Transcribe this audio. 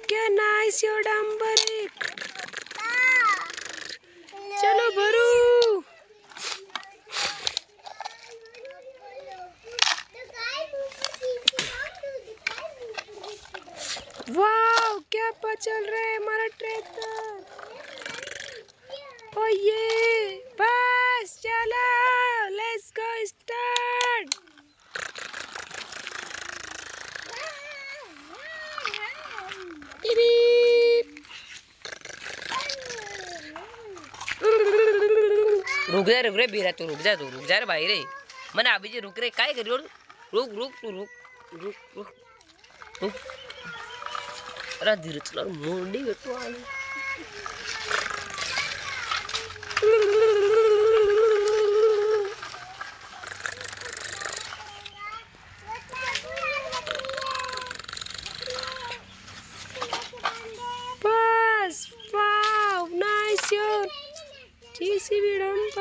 क्या nice your dumper है। चलो भरू। वाह क्या चल रहा है हमारा ट्रैक्टर। ओ ये बस चलो लेट्स गो स्टार्ट। रुक रे बेरा तू रुक जा रे भाई रे मैंने अभी जी रुक रे काय करियो रुक रुक तू रुक रुक रुक रुक अरे धीरे चला मोड़ी बेटो आले बस wow nice your GCB dumper.